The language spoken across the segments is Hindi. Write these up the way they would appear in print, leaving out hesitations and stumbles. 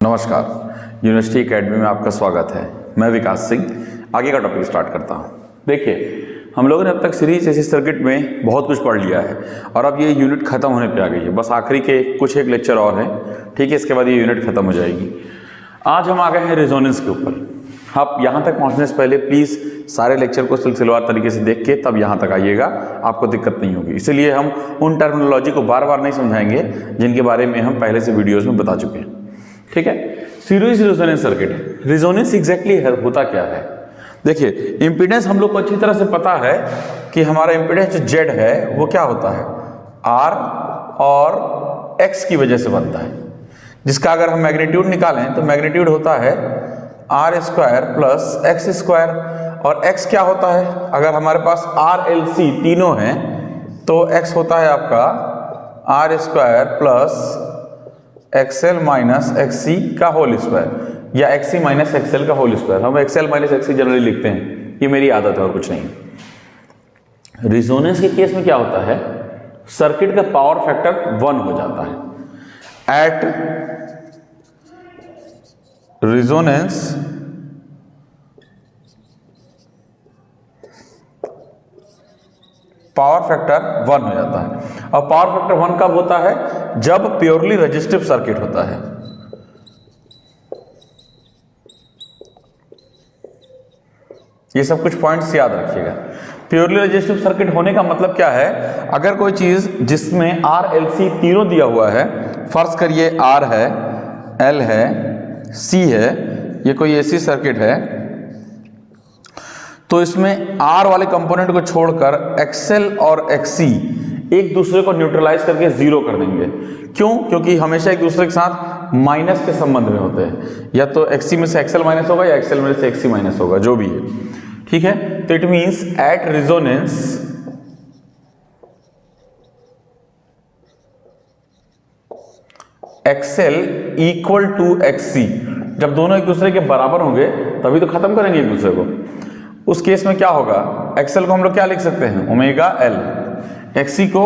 नमस्कार, यूनिवर्सिटी एकेडमी में आपका स्वागत है। मैं विकास सिंह आगे का टॉपिक स्टार्ट करता हूं। देखिए, हम लोगों ने अब तक सीरीज एसी सर्किट में बहुत कुछ पढ़ लिया है और अब ये यूनिट खत्म होने पे आ गई है। बस आखिरी के कुछ एक लेक्चर और हैं, ठीक है। इसके बाद ये यूनिट खत्म हो जाएगी। आज हम आ गए हैं रेजोनेंस के ऊपर। आप यहाँ तक पहुँचने से पहले प्लीज़ सारे लेक्चर को सिलसिलेवार तरीके से देख के तब यहाँ तक आइएगा, आपको दिक्कत नहीं होगी। इसलिए हम उन टर्मिनोलॉजी को बार बार नहीं समझाएंगे जिनके बारे में हम पहले से वीडियोज़ में बता चुके हैं, ठीक है। Series resonance circuit, resonance exactly होता क्या है? देखिए, इम्पीडेंस हम लोग को अच्छी तरह से पता है कि हमारा इम्पीडेंस जो जेड है वो क्या होता है, आर और एक्स की वजह से बनता है, जिसका अगर हम मैग्नीट्यूड निकालें तो मैग्नीट्यूड होता है R square plus X square. और एक्स क्या होता है, अगर हमारे पास आर एल सी तीनों हैं तो एक्स होता है आपका R square plus XL minus XC का होल स्क्वायर या एक्सी माइनस एक्सएल का होल स्क्वायर। हम एक्सएल माइनस एक्सी जनरली लिखते हैं, ये मेरी आदत है और कुछ नहीं। रेजोनेंस के केस में क्या होता है, सर्किट का पावर फैक्टर 1 हो जाता है। एट रेजोनेंस पावर फैक्टर 1 हो जाता है। और पावर फैक्टर 1 कब होता है, जब प्योरली रेजिस्टिव सर्किट होता है। ये सब कुछ पॉइंट्स याद रखिएगा। प्योरली रेजिस्टिव सर्किट होने का मतलब क्या है, अगर कोई चीज जिसमें आर एल सी तीनों दिया हुआ है, फर्ज करिए आर है, एल है, सी है, ये कोई एसी सर्किट है, तो इसमें आर वाले कंपोनेंट को छोड़कर एक्सएल और एक्सी एक दूसरे को न्यूट्रलाइज करके जीरो कर देंगे। क्यों? क्योंकि हमेशा एक दूसरे के साथ माइनस के संबंध में होते हैं, या तो एक्सी में से एक्सएल माइनस होगा या एक्सएल में से एक्सी माइनस होगा, जो भी है, ठीक है। तो it means at resonance XL equal to XC, जब दोनों एक दूसरे के बराबर होंगे तभी तो खत्म करेंगे एक दूसरे को। उस केस में क्या होगा, एक्सएल को हम लोग क्या लिख सकते हैं, ओमेगा एल, एक्सी को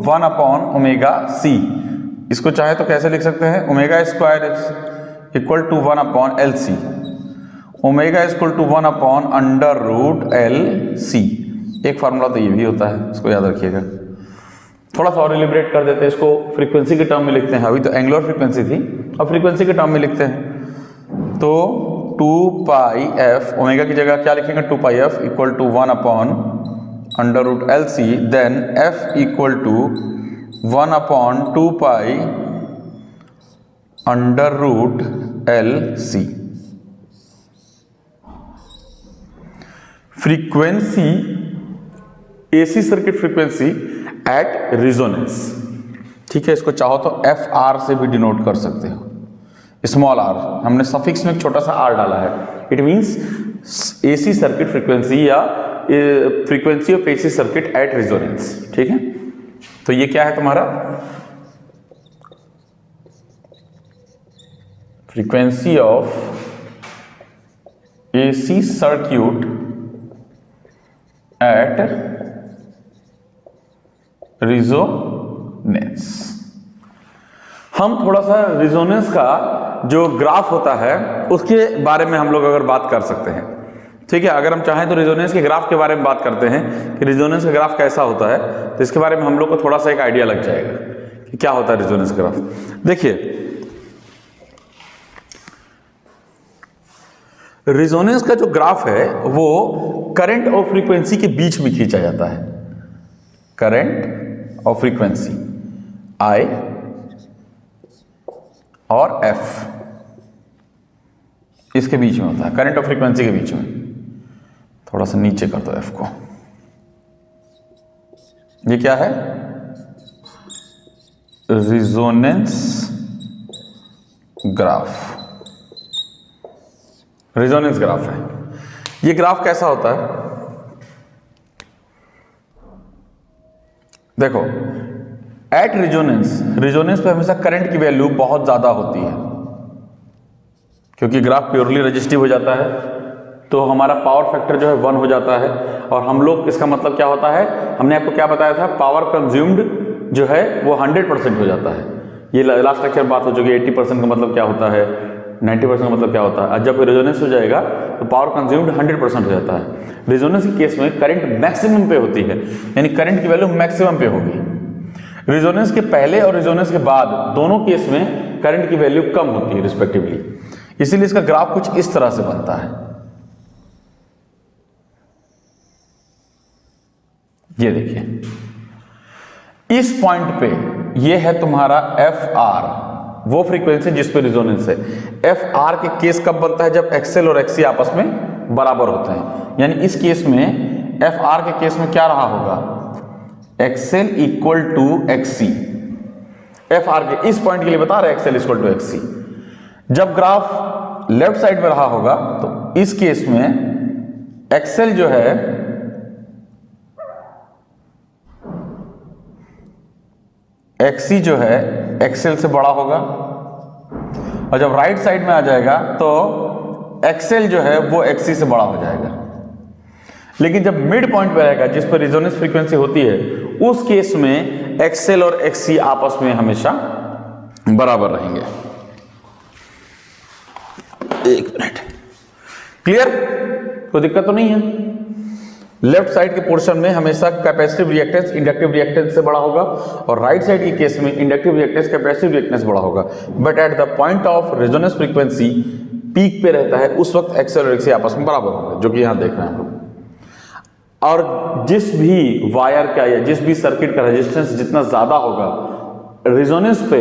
1 अपॉन ओमेगा सी। इसको चाहे तो कैसे लिख सकते हैं, omega square equal to 1 upon L C, omega equal to 1 upon under root L C. एक फार्मूला तो ये भी होता है, इसको याद रखिएगा। थोड़ा सा और इलिब्रेट कर देते हैं इसको, फ्रीक्वेंसी के टर्म में लिखते हैं। अभी तो एंगुलर फ्रीक्वेंसी थी, अब फ्रीक्वेंसी के टर्म में लिखते हैं। तो 2 पाई एफ, ओमेगा की जगह क्या लिखेंगे, 2 pi F equal to 1 upon under root L C, then F equal to 1 upon 2 pi under root L C. Frequency, AC circuit frequency at resonance, ठीक है। इसको चाहो तो एफ आर से भी डिनोट कर सकते हो, स्मॉल आर, हमने सफिक्स में एक छोटा सा आर डाला है। It means AC circuit frequency या frequency of AC circuit at resonance, ठीक है। तो ये क्या है तुम्हारा, frequency of AC circuit at resonance. हम थोड़ा सा रेजोनेंस का जो ग्राफ होता है उसके बारे में हम लोग अगर बात कर सकते हैं, ठीक है। अगर हम चाहें तो रेजोनेंस के ग्राफ के बारे में बात करते हैं कि रेजोनेंस का ग्राफ कैसा होता है, तो इसके बारे में हम लोग को थोड़ा सा एक आइडिया लग जाएगा कि क्या होता है रेजोनेंस ग्राफ। देखिए, रेजोनेंस का जो ग्राफ है वो करंट और फ्रीक्वेंसी के बीच में खींचा जाता है। करंट और फ्रीक्वेंसी आई और एफ, इसके बीच में होता है, करंट और फ्रीक्वेंसी के बीच में। थोड़ा सा नीचे कर दो एफ को। ये क्या है, रेजोनेंस ग्राफ। रेजोनेंस ग्राफ है। ये ग्राफ कैसा होता है, देखो, एट रेजोनेंस, रेजोनेंस पे हमेशा करंट की वैल्यू बहुत ज्यादा होती है, क्योंकि ग्राफ प्योरली रेजिस्टिव हो जाता है, तो हमारा पावर फैक्टर जो है 1 हो जाता है। और हम लोग, इसका मतलब क्या होता है, हमने आपको क्या बताया था, पावर कंज्यूम्ड जो है वो 100% हो जाता है। ये लास्ट लेक्चर बात हो चुकी है। 80% का मतलब क्या होता है, 90% का मतलब क्या होता है, और जब रेजोनेंस हो जाएगा तो पावर कंज्यूम्ड 100% हो जाता है। रेजोनेंस के केस में करंट मैक्सिमम पे होती है, यानी करंट की वैल्यू मैक्सिमम पे होगी। रेजोनेंस के पहले और रेजोनेंस के बाद दोनों केस में करंट की वैल्यू कम होती है रिस्पेक्टिवली, इसीलिए इसका ग्राफ कुछ इस तरह से बनता है। ये देखिए इस पॉइंट पे ये है तुम्हारा एफ आर, वो फ्रीक्वेंसी जिस पे रेजोनेंस है। एफ आर के केस कब बनता है, जब एक्सएल और एक्सी आपस में बराबर होते हैं, यानी इस केस में एफ आर के केस में क्या रहा होगा, XL equal to XC. F R के इस पॉइंट के लिए बता रहे हैं एक्सएल इक्वल टू एक्सी। जब ग्राफ लेफ्ट साइड में रहा होगा तो इस केस में एक्सएल जो है एक्सी जो है एक्सएल से बड़ा होगा, और जब राइट साइड में आ जाएगा तो एक्सएल जो है वो एक्सी से बड़ा हो जाएगा। लेकिन जब मिड पॉइंट पे रहेगा जिस पर रेजोनेंस फ्रीक्वेंसी होती है, उस केस में एक्सएल और एक्सी आपस में हमेशा बराबर रहेंगे। एक मिनट, क्लियर, कोई दिक्कत तो नहीं है। लेफ्ट साइड के पोर्शन में हमेशा कैपेसिटिव रिएक्टेंस इंडक्टिव रिएक्टेंस से बड़ा होगा, और राइट साइड के केस में इंडक्टिव रिएक्टेंस कैपेसिटिव रिएक्टेंस बड़ा होगा। But at the point of resonance frequency peak पे रहता है, उस वक्त एक्सएल और एक्सी आपस में बराबर होंगे, जो कि यहां देख रहे हैं हम लोग। और जिस भी वायर का या जिस भी सर्किट का रेजिस्टेंस जितना ज्यादा होगा, रेजोनेंस पे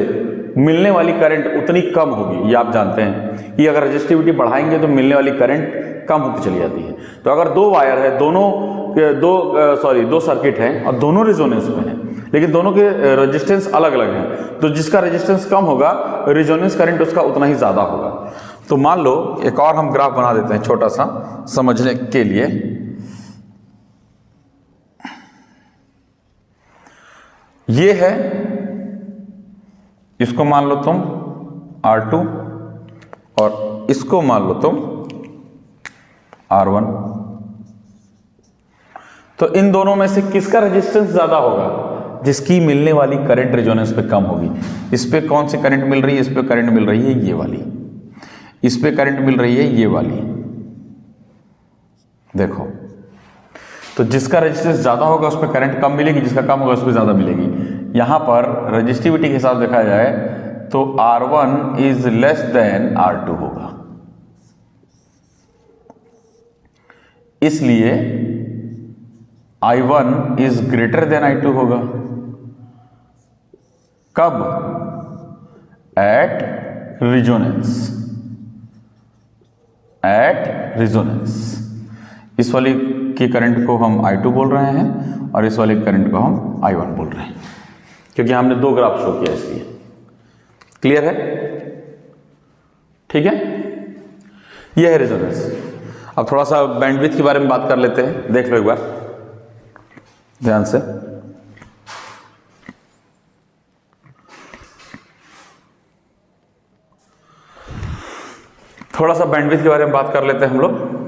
मिलने वाली करंट उतनी कम होगी। ये आप जानते हैं कि अगर रेजिस्टिविटी बढ़ाएंगे तो मिलने वाली करंट कम होती चली जाती है। तो अगर दो वायर है, दो सर्किट हैं और दोनों रेजोनेंस में हैं, लेकिन दोनों के रेजिस्टेंस अलग अलग हैं, तो जिसका रेजिस्टेंस कम होगा रेजोनेंस करंट उसका उतना ही ज्यादा होगा। तो मान लो एक और हम ग्राफ बना देते हैं छोटा सा समझने के लिए। ये है, इसको मान लो तुम R2 और इसको मान लो तुम R1। तो इन दोनों में से किसका रेजिस्टेंस ज्यादा होगा, जिसकी मिलने वाली करंट रेजोनेंस पे कम होगी। इस पे कौन सी करंट मिल रही है, इस पे करंट मिल रही है ये वाली, इस पे करंट मिल रही है ये वाली। देखो, तो जिसका रेजिस्टेंस ज्यादा होगा उस पर करंट कम मिलेगी, जिसका कम होगा उस पर ज्यादा मिलेगी। यहां पर रेजिस्टिविटी के हिसाब से देखा जाए तो R1 is less than R2 होगा, इसलिए I1 is greater than I2 होगा। कब, एट रेजोनेंस, एट रेजोनेंस। इस वाली की करंट को हम I2 बोल रहे हैं और इस वाली करंट को हम I1 बोल रहे हैं, क्योंकि हमने दो ग्राफ शो किया इसलिए। क्लियर है, ठीक है। यह है रेजोनेंस। अब थोड़ा सा बैंडविड्थ के बारे में बात कर लेते हैं, देख लो एक बार ध्यान से। थोड़ा सा बैंडविड्थ के बारे में बात कर लेते हैं हम लोग।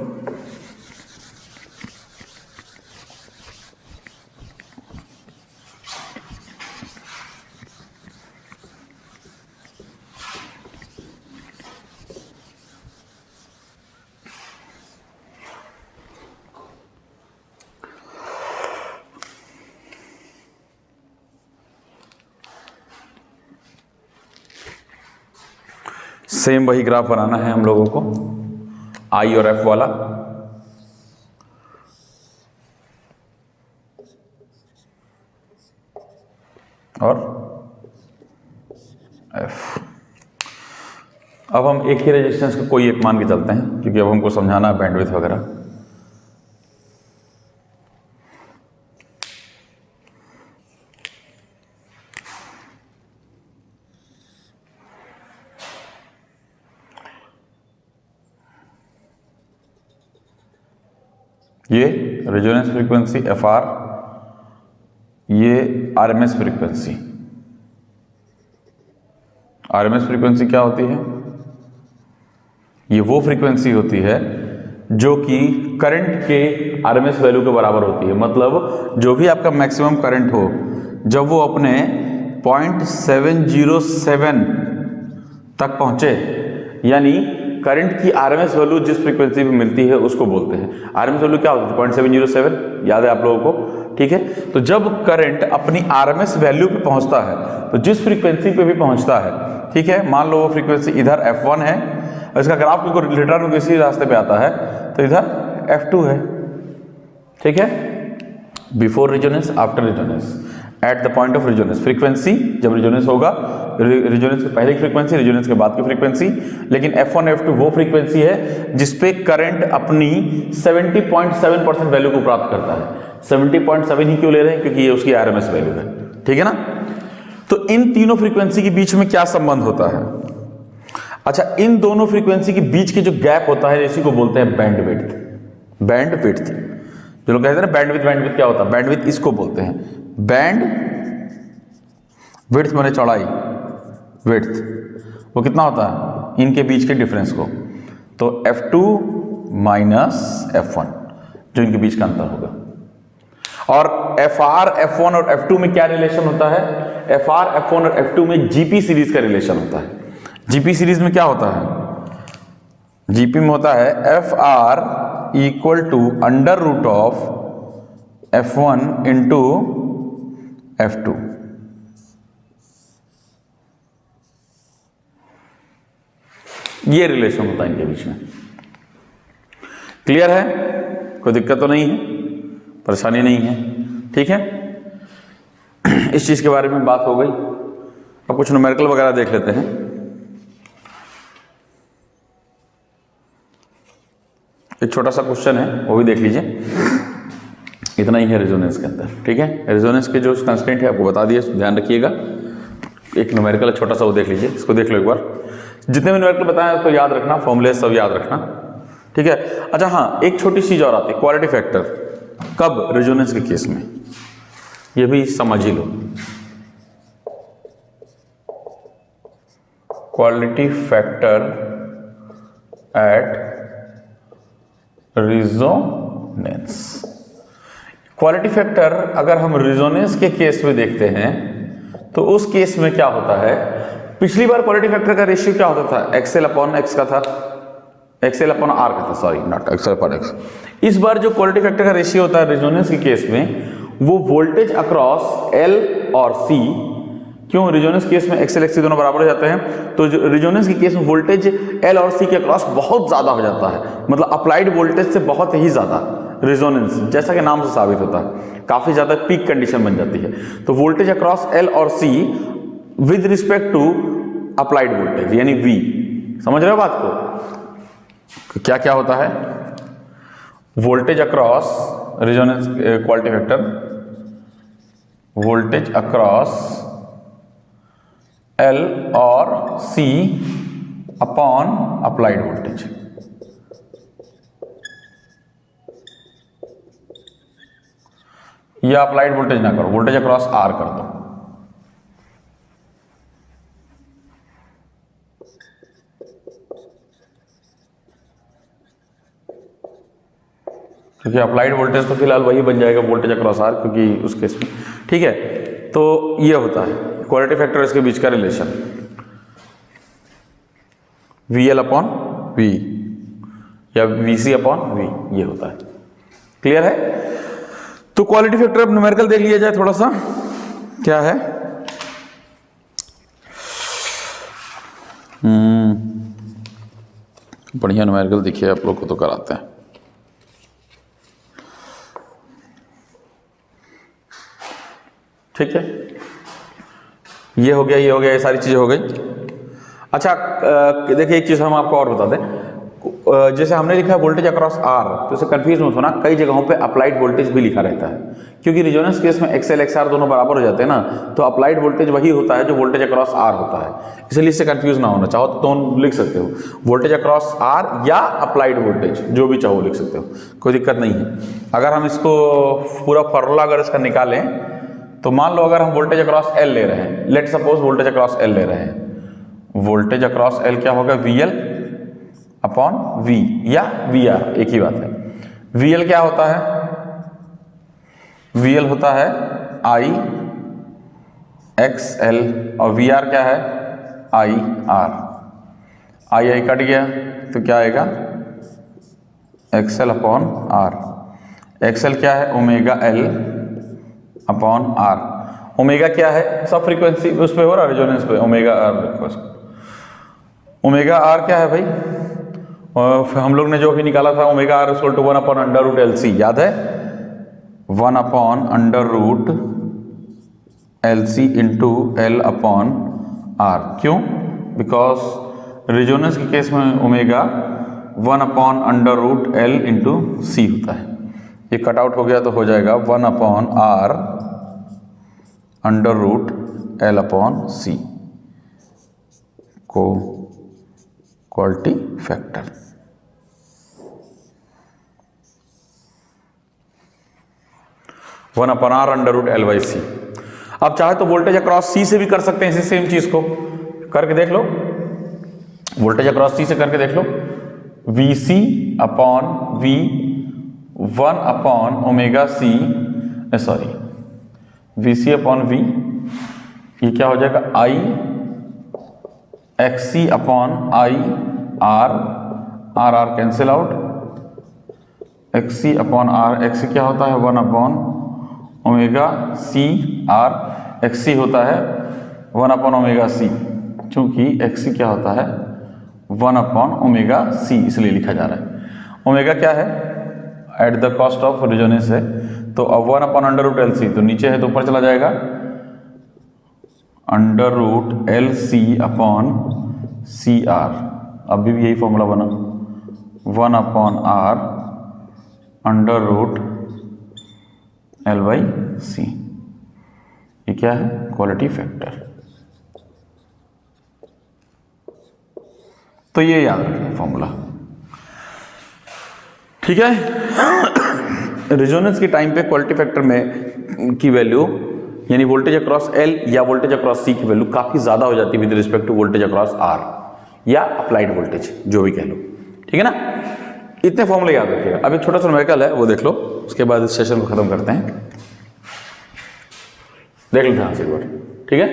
सेम वही ग्राफ बनाना है हम लोगों को, आई और एफ वाला। और एफ। अब हम एक ही रेजिस्टेंस को कोई एक मान के चलते हैं, क्योंकि अब हमको समझाना है बैंडविड्थ वगैरह। ये रेजोनेंस फ्रीक्वेंसी एफ आर, ये आरएमएस फ्रीक्वेंसी। आरएमएस फ्रीक्वेंसी क्या होती है, ये वो फ्रीक्वेंसी होती है जो कि करंट के आरएमएस वैल्यू के बराबर होती है। मतलब जो भी आपका मैक्सिमम करंट हो, जब वो अपने 0.707 तक पहुंचे, यानी करंट की आरएमएस वैल्यू जिस फ्रीक्वेंसी पे मिलती है उसको बोलते हैं। आरएमएस वैल्यू क्या होती है? 0.707, याद है आप लोगों को, ठीक है। तो जब करंट अपनी आरएमएस वैल्यू पे पहुंचता है तो जिस फ्रीक्वेंसी पे भी पहुंचता है, ठीक है, मान लो वो फ्रीक्वेंसी इधर F1 है और इसका ग्राफ को रिटर्न किसी रास्ते पे आता है तो इधर F2 है, ठीक है। Before resonance, after resonance, at the point of resonance, frequency जब रिजोनेंस होगा, रिजोनेंस के पहले की फ्रीक्वेंसी, रिजोनेंस के बाद की फ्रीक्वेंसी, लेकिन F1 F2 वो फ्रीक्वेंसी है जिसपे करंट अपनी 70.7% वैल्यू को प्राप्त करता है। 70.7 ही क्यों ले रहे हैं? क्योंकि ये उसकी आरएमएस वैल्यू है, ठीक है ना। तो इन तीनों फ्रीक्वेंसी के बीच में क्या संबंध होता है? अच्छा, इन दोनों फ्रीक्वेंसी के बीच के जो गैप होता है इसी को बोलते हैं बैंडविड्थ। बैंडविड्थ, जो लोग कहते हैं ना बैंडविड्थ, बैंडविड्थ क्या होता है? बैंडविड्थ इसको बोलते हैं। बैंड विड्थ माने चौड़ाई, विड्थ वो कितना होता है? इनके बीच के डिफरेंस को, तो F2 माइनस F1 जो इनके बीच का अंतर होगा। और FR F1 और F2 में क्या रिलेशन होता है? FR F1 और F2 में GP सीरीज का रिलेशन होता है। GP सीरीज में क्या होता है? GP में होता है FR equal to under root of F1 into F2। ये रिलेशन होता है इनके बीच में। क्लियर है? कोई दिक्कत तो नहीं है, परेशानी नहीं है, ठीक है। इस चीज के बारे में बात हो गई। अब कुछ न्यूमेरिकल वगैरह देख लेते हैं। एक छोटा सा क्वेश्चन है, वो भी देख लीजिए। इतना ही है रेजोनेंस के अंदर, ठीक है। रेजोनेंस के जो कंस्टेंट है आपको बता दिए, ध्यान रखिएगा। एक न्यूमेरिकल छोटा सा वो देख लीजिए, इसको देख लो एक बार। जितने भी न्यूमेरिकल बताएं उसको याद रखना, फॉर्मूले सब याद रखना, ठीक है। अच्छा हाँ, एक छोटी चीज और आती है, क्वालिटी फैक्टर। कब? रेजोनेंस के केस में। ये भी समझ ही लो। Quality factor at resonance. Quality factor अगर हम रेजोनेंस के केस में देखते हैं तो उस केस में क्या होता है? पिछली बार क्वालिटी फैक्टर का रेशियो क्या होता था? XL अपॉन X का था, XL अपॉन R का था, sorry not XL upon X। इस बार जो क्वालिटी फैक्टर का रेशियो होता है रेजोनेंस के केस में, वो वोल्टेज अक्रॉस L और C, क्यों? रेजोनेंस केस में XL XC दोनों बराबर हो जाते हैं, तो रेजोनेंस के केस में वोल्टेज L और C के अक्रॉस बहुत ज्यादा हो जाता है, मतलब अप्लाइड वोल्टेज से बहुत ही ज्यादा। रेजोनेंस जैसा कि नाम से साबित होता है, काफी ज्यादा पीक कंडीशन बन जाती है। तो वोल्टेज अक्रॉस L और C with respect to applied voltage यानी V, समझ रहे हो बात को? क्या क्या होता है? Voltage across resonance quality factor, voltage across L और C अपॉन अप्लाइड वोल्टेज। या अप्लाइड वोल्टेज ना करो, वोल्टेज अक्रॉस R कर दो। क्योंकि अप्लाइड वोल्टेज तो फिलहाल वही बन जाएगा वोल्टेज अक्रॉस R, क्योंकि उस केस में, ठीक है। तो ये होता है क्वालिटी फैक्टर, इसके बीच का रिलेशन VL अपॉन V या VC अपॉन V, ये होता है। क्लियर है? तो क्वालिटी फैक्टर अब न्यूमेरिकल देख लिया जाए थोड़ा सा, क्या है? बढ़िया न्यूमेरिकल देखिए, आप लोग को तो कराते हैं। ठीक है, ये हो गया, ये हो गया, ये सारी चीजें हो गई। अच्छा देखिए एक चीज हम आपको और बता दें, जैसे हमने लिखा है वोल्टेज अक्रॉस R, तो इसे कंफ्यूज मत होना, कई जगहों पे अप्लाइड वोल्टेज भी लिखा रहता है, क्योंकि रेजोनेंस केस में XL XR दोनों बराबर हो जाते हैं ना, तो अप्लाइड वोल्टेज वही होता है जो वोल्टेज अक्रॉस R होता है, इसलिए इससे कंफ्यूज ना होना। चाहो तो तुम लिख सकते हो वोल्टेज अक्रॉस R या अप्लाइड वोल्टेज, जो भी चाहो लिख सकते हो, कोई दिक्कत नहीं है। अगर हम इसको पूरा फॉर्मूला अगर इसका निकालें तो मान लो अगर हम वोल्टेज अक्रॉस L ले रहे हैं, let suppose voltage across L ले रहे हैं, वोल्टेज अक्रॉस L क्या होगा? VL अपॉन V या VR, एक ही बात है। VL क्या होता है? VL होता है I XL और VR क्या है? IR। आई कट गया तो क्या आएगा, एक्सएल अपॉन आर। एक्सएल क्या है, omega L upon R. Omega क्या है, सब फ्रीक्वेंसी उस पे हो रहा है, रेजोनेंस पे, ओमेगा आर रखो इसको। ओमेगा आर क्या है भाई, और हम लोग ने जो अभी निकाला था omega R equal to 1 upon under root L C, याद है, 1 upon under root L C into L upon R. क्यों, बिकॉज रेजोनेंस के केस में omega 1 upon under root L into C होता है। ये कट आउट हो गया तो हो जाएगा 1 upon R under root L upon C को quality factor. One upon R under root L by C. अब चाहे तो वोल्टेज अक्रॉस सी से भी कर सकते हैं इसी सेम चीज को, करके देख लो, वोल्टेज अक्रॉस सी से करके देख लो, V C upon V 1 upon omega C, sorry V C upon V, ये क्या हो जाएगा, I X C upon I R, R R cancel out, X C upon R, X C क्या होता है 1 upon omega C R, X C होता है 1 अपॉन ओमेगा सी, चूंकि एक्स सी क्या होता है 1 अपॉन ओमेगा सी, इसलिए लिखा जा रहा है। ओमेगा क्या है, at the cost of resonance है, तो अब 1 upon under root L C, तो नीचे है तो ऊपर चला जाएगा, under root L C upon C R, अभी भी यही फॉर्मूला बना, 1 upon R under root L by C. ये क्या है, क्वालिटी फैक्टर। तो ये याद रखें फॉर्मूला, ठीक है। रेजोनेंस के टाइम पे क्वालिटी फैक्टर में की वैल्यू, यानी वोल्टेज अक्रॉस एल या वोल्टेज अक्रॉस सी की वैल्यू काफी ज्यादा हो जाती है with respect to voltage across R या अप्लाइड वोल्टेज, जो भी कह लो, ठीक है ना। इतने फॉर्मूले याद रखिएगा। अब एक छोटा सा न्यूमेरिकल है, वो देख लो, उसके बाद इस सेशन को खत्म करते हैं। देख लो ध्यान से एक बार, ठीक है,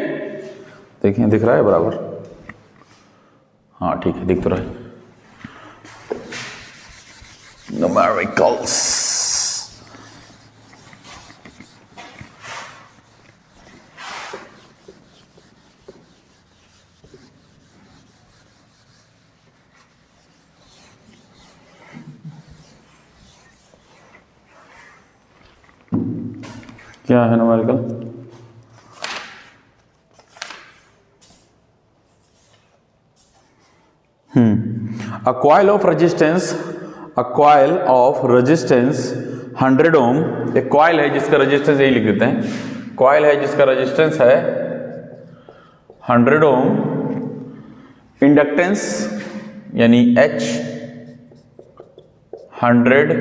देखिए दिख रहा है बराबर, हाँ ठीक है, दिख तो रहा है। न्यूमेरिकल्स, क्या है numerical, a coil of resistance 100 ओम, एक कॉइल है जिसका रेजिस्टेंस, यही लिख देते हैं, कॉइल है जिसका रेजिस्टेंस है 100 ओम, इंडक्टेंस यानी H 100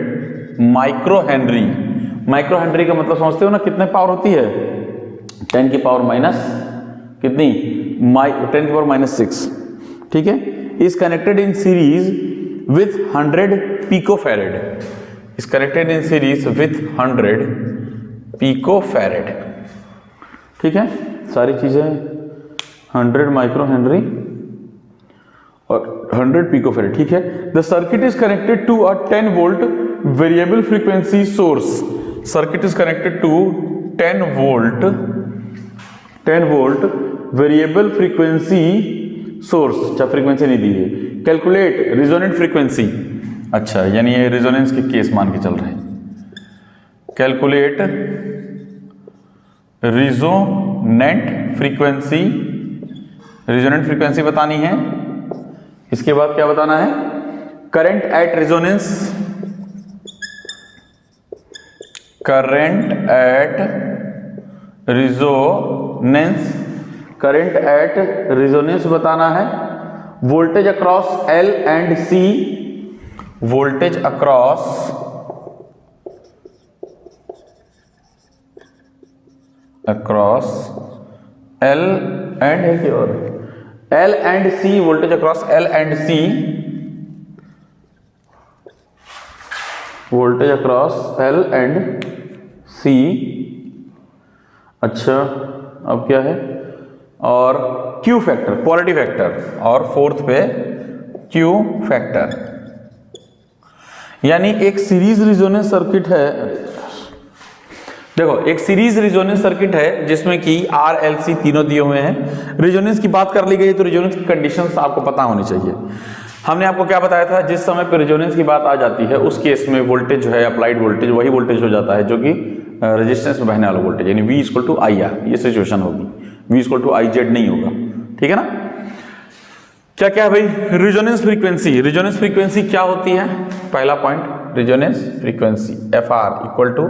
micro Henry. Micro Henry का मतलब समझते हो ना, कितने पावर होती है, 10 की पावर माइनस कितनी, 10 की पावर माइनस 6, ठीक है। Is connected in series with 100 picofarad, is connected in series with 100 picofarad, ठीक है। सारी चीजें 100 माइक्रो हेनरी और 100 पिकोफैरेड, ठीक है। The circuit is connected to a 10 volt variable frequency source, circuit is connected to 10 volt variable frequency source, अच्छा फ्रीक्वेंसी नहीं दी है। कैलकुलेट रिजोनेंट फ्रीक्वेंसी, अच्छा यानी ये रिजोनेंस के केस मान के चल रहे हैं। Calculate resonant frequency, resonant frequency बतानी है। इसके बाद क्या बताना है, current at resonance, current at resonance, current at resonance बताना है। Voltage across L and C, voltage across L and L and C, voltage across L and C, voltage across L and C. अच्छा अब क्या है, और क्यू फैक्टर, क्वालिटी फैक्टर, और फोर्थ पे क्यू फैक्टर, यानी एक सीरीज रिजोनेंस सर्किट है। देखो एक सीरीज रिजोनेंस सर्किट है जिसमें कि आर एल सी तीनों दिए हुए हैं। रिजोनेंस की बात कर ली गई तो रिजोनेंस की कंडीशंस आपको पता होनी चाहिए। हमने आपको क्या बताया था, जिस समय पर रिजोनेंस की बात आ जाती है उस केस में वोल्टेज जो है अप्लाइड वोल्टेज वही वोल्टेज हो जाता है जो कि रेजिस्टेंस में बहने वाला वोल्टेज, यानी V equal to I R, ये सिचुएशन होगी। V equal to I Z नहीं होगा, ठीक है ना। क्या क्या है भाई, रिजोनेंस फ्रीक्वेंसी। रिजोनेंस फ्रीक्वेंसी क्या होती है, पहला point resonance frequency F R equal to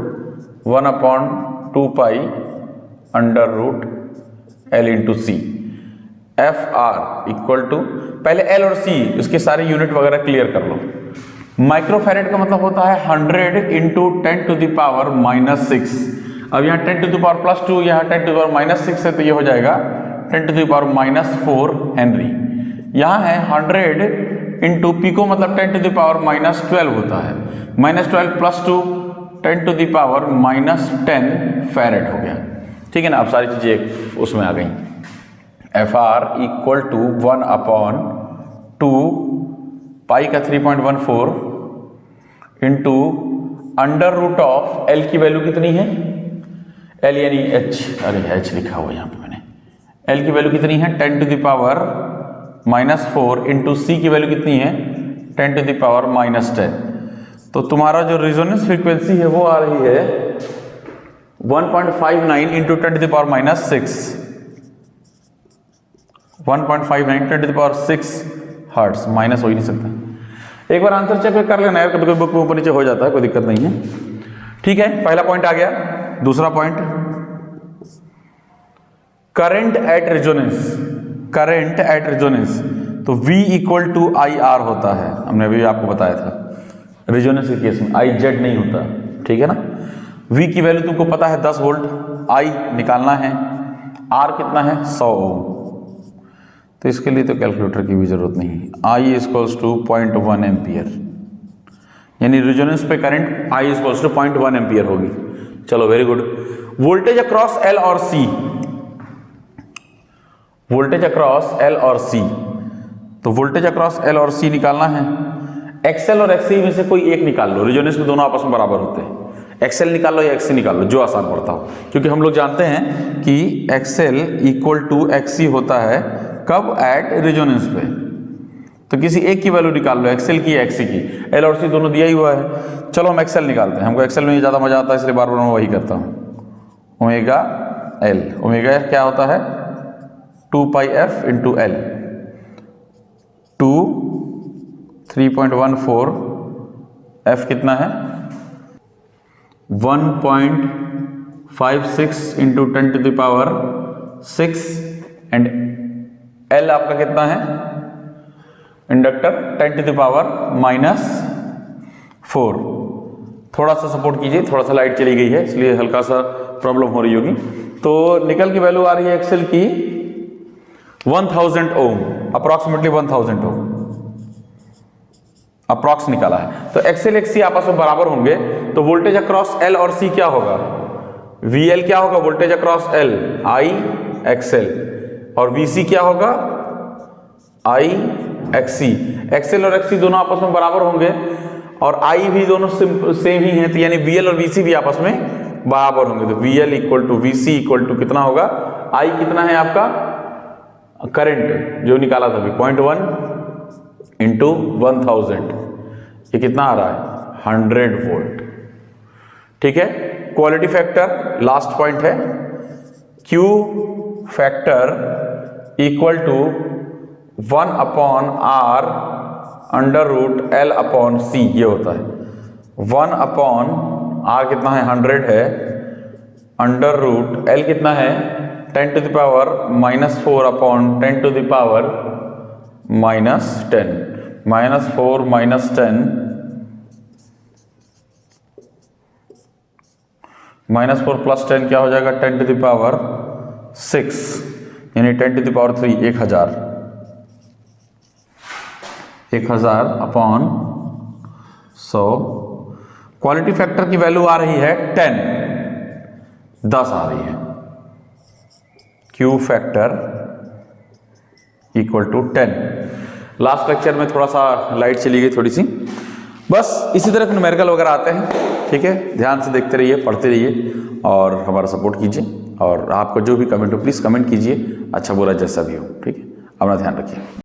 1/2 pi under root L into C. F R equal to, पहले एल और सी इसके सारे यूनिट वगैरह क्लियर कर लो। माइक्रोफैरेड का मतलब होता है 100 इंटू 10 टू द पावर -6। अब यहाँ 10 टू द पावर +2, यहाँ 10 टू द पावर -6 है तो ये हो जाएगा 10 टू द पावर -4 हेनरी। यहाँ है 100 इंटू पिको मतलब 10 टू द पावर -12 होता है, -12 +2 10 टू द पावर -10 फैरेड हो गया, ठीक है ना। अब सारी चीजें उसमें आ गई। F R equal to 1/2 pi का 3.14 into under root of L की वैल्यू कितनी है, एल यानी एच, अरे एच लिखा हुआ यहाँ पे मैंने, एल की वैल्यू कितनी है 10 टू द पावर -4 इंटू सी की वैल्यू कितनी है 10 टू द पावर -10। तो तुम्हारा जो रिजोनेंस फ्रीक्वेंसी है वो आ रही है 1.59 into 10 to the power -6, 1.59 10 to the power 6 hertz, minus हो ही नहीं सकता। एक बार आंसर चेक कर लेना यार, कभी बुक में ऊपर नीचे हो जाता है, कोई दिक्कत नहीं है, ठीक है। पहला पॉइंट आ गया। दूसरा point, current at resonance, current at resonance, तो V equal to I R होता है, हमने अभी आपको बताया था। रेजोनेंस के केस में आई जेड नहीं होता, ठीक है ना। V की वैल्यू तुमको पता है 10 वोल्ट, I निकालना है, R कितना है 100 ओम, तो इसके लिए तो कैलकुलेटर की भी जरूरत नहीं है। I इक्वल्स टू 0.1 एम्पियर, यानी रेजोनेंस पे current I equals to 0.1 ampere होगी। चलो very good. Voltage across L और C, वोल्टेज अक्रॉस L और C, तो वोल्टेज अक्रॉस L और C निकालना है। XL और XC में से कोई एक निकाल लो, रेजोनेंस में दोनों आपस में बराबर होते हैं। XL निकाल लो या XC निकाल लो, जो आसान पड़ता हो, क्योंकि हम लोग जानते हैं कि XL इक्वल टू XC होता है कब, एट रेजोनेंस पे। तो किसी एक की वैल्यू निकाल लो, XL की या XC की, L और C दोनों दिया ही हुआ है। चलो हम XL निकालते हैं, हमको XL में ज़्यादा मजा आता है इसलिए बार बार मैं वही करता हूँ। ओमेगा L, ओमेगा क्या होता है 2 pi f into L, 2 3.14, f कितना है 1.56 into 10 to the power 6 and L आपका कितना है इंडक्टर 10 टू द पावर -4। थोड़ा सा सपोर्ट कीजिए, थोड़ा सा लाइट चली गई है इसलिए हल्का सा प्रॉब्लम हो रही होगी। तो निकल की वैल्यू आ रही है XL की 1000 ओम, अप्रॉक्सीमेटली 1000 ओम अप्रॉक्स निकाला है। तो XL XC आपस में बराबर होंगे, तो वोल्टेज अक्रॉस L और C क्या होगा, VL क्या होगा voltage across L, I XL, और VC क्या होगा I XC। XL और XC दोनों आपस में बराबर होंगे और I भी दोनों सेम ही हैं, तो यानी VL और VC भी आपस में बराबर होंगे। तो VL equal to VC equal to कितना होगा, I कितना है आपका करंट जो निकाला था अभी 0.1 इंटू 1000, ये कितना आ रहा है 100 वोल्ट, ठीक है। क्वालिटी फैक्टर लास्ट पॉइंट है, Q factor equal to 1/R under root L upon C, ये होता है 1/R कितना है 100 है, अंडर रूट L कितना है 10 to the power -4 upon 10 to the power -10, -4 -10 -4 + 10 क्या हो जाएगा 10 टू द पावर 6, यानी 10 to the power 3, 1000 upon 100। Quality factor की वैल्यू आ रही है 10 आ रही है। Q factor equal to 10। Last lecture में थोड़ा सा लाइट चली गई थोड़ी सी। बस इसी तरह न्यूमेरिकल वगैरह आते हैं, ठीक है। ध्यान से देखते रहिए, पढ़ते रहिए और हमारा सपोर्ट कीजिए। और आपका जो भी कमेंट हो प्लीज़ कमेंट कीजिए, अच्छा बुरा जैसा भी हो, ठीक है। अपना ध्यान रखिए।